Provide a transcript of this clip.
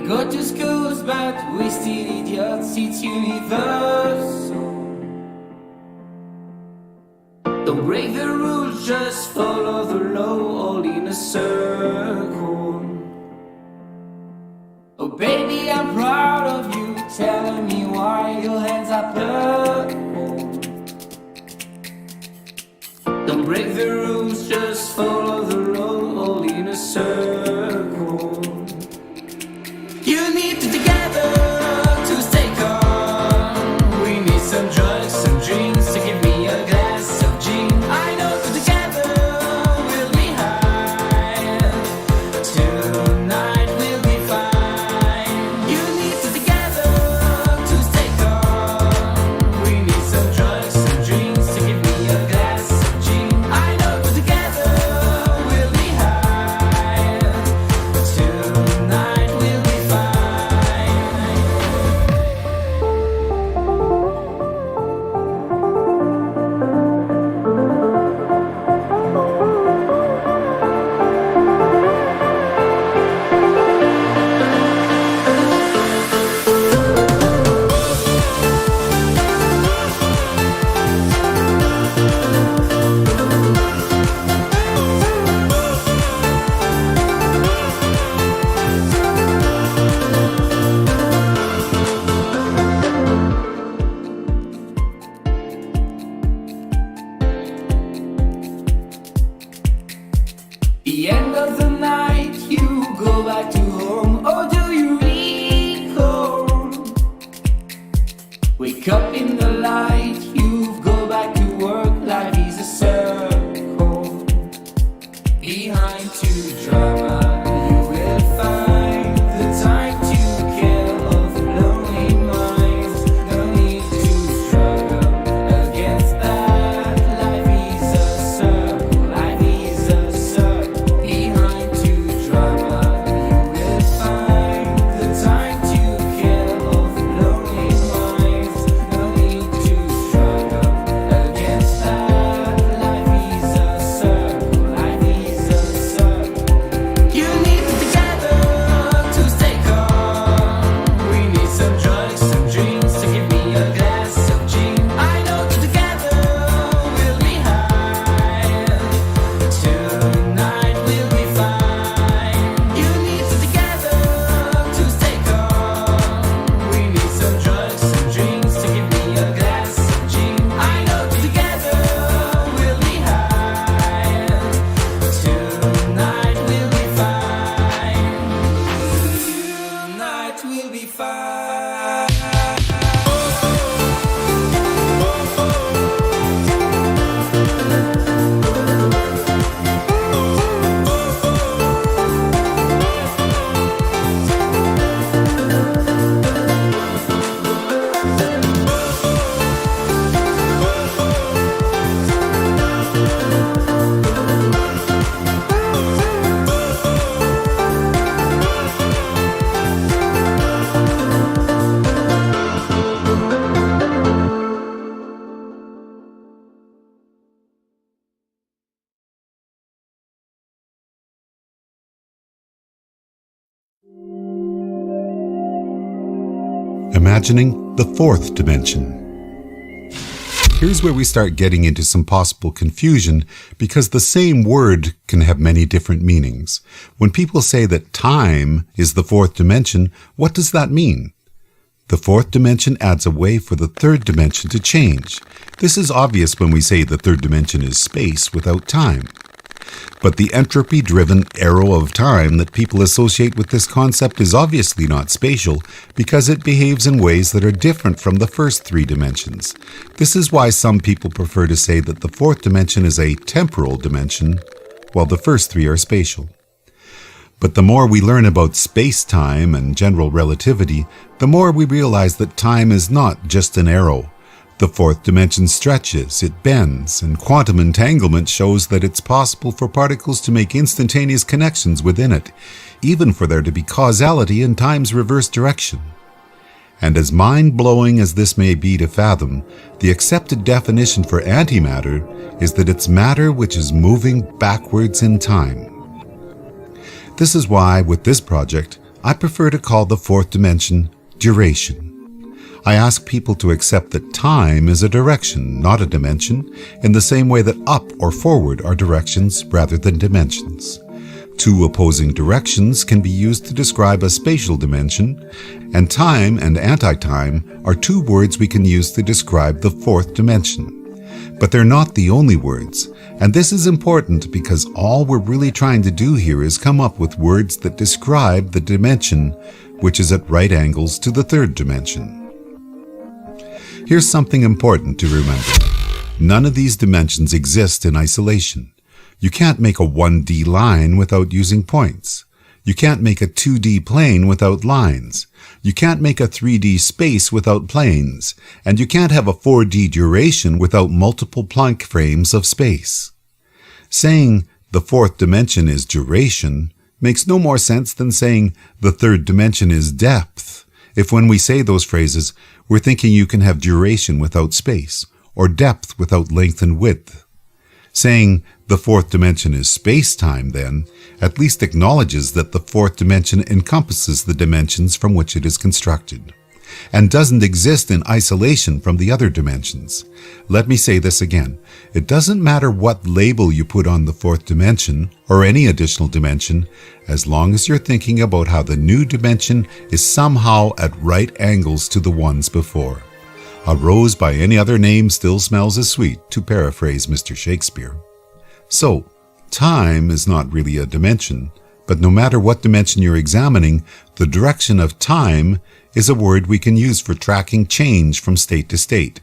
Go to schools, but we still idiots, it's universal. Don't break the rules, just follow the law, all in a circle. Oh baby, I'm proud of you, telling me why your hands are purple. Don't break the rules, just follow the law, all in a circle. You need to together to stay calm. We need some drugs, some drinks to give me a glass of gin. I know that together we'll be high. Tonight we'll be fine. You need to together to stay calm. We need some drugs, some drinks to give me a glass of gin. I know that together we'll be high. Imagining the fourth dimension. Here's where we start getting into some possible confusion because the same word can have many different meanings. When people say that time is the fourth dimension, what does that mean? The fourth dimension adds a way for the third dimension to change. This is obvious when we say the third dimension is space without time. But the entropy-driven arrow of time that people associate with this concept is obviously not spatial because it behaves in ways that are different from the first three dimensions. This is why some people prefer to say that the fourth dimension is a temporal dimension, while the first three are spatial. But the more we learn about space-time and general relativity, the more we realize that time is not just an arrow. The fourth dimension stretches, it bends, and quantum entanglement shows that it's possible for particles to make instantaneous connections within it, even for there to be causality in time's reverse direction. And as mind-blowing as this may be to fathom, the accepted definition for antimatter is that it's matter which is moving backwards in time. This is why, with this project, I prefer to call the fourth dimension duration. I ask people to accept that time is a direction, not a dimension, in the same way that up or forward are directions rather than dimensions. Two opposing directions can be used to describe a spatial dimension, and time and anti-time are two words we can use to describe the fourth dimension. But they're not the only words, and this is important because all we're really trying to do here is come up with words that describe the dimension which is at right angles to the third dimension. Here's something important to remember. None of these dimensions exist in isolation. You can't make a 1D line without using points. You can't make a 2D plane without lines. You can't make a 3D space without planes. And you can't have a 4D duration without multiple Planck frames of space. Saying the fourth dimension is duration makes no more sense than saying the third dimension is depth, if when we say those phrases, we're thinking you can have duration without space, or depth without length and width. Saying the fourth dimension is space-time, then, at least acknowledges that the fourth dimension encompasses the dimensions from which it is constructed, and doesn't exist in isolation from the other dimensions. Let me say this again. It doesn't matter what label you put on the fourth dimension, or any additional dimension, as long as you're thinking about how the new dimension is somehow at right angles to the ones before. A rose by any other name still smells as sweet, to paraphrase Mr. Shakespeare. So, time is not really a dimension, but no matter what dimension you're examining, the direction of time is a word we can use for tracking change from state to state.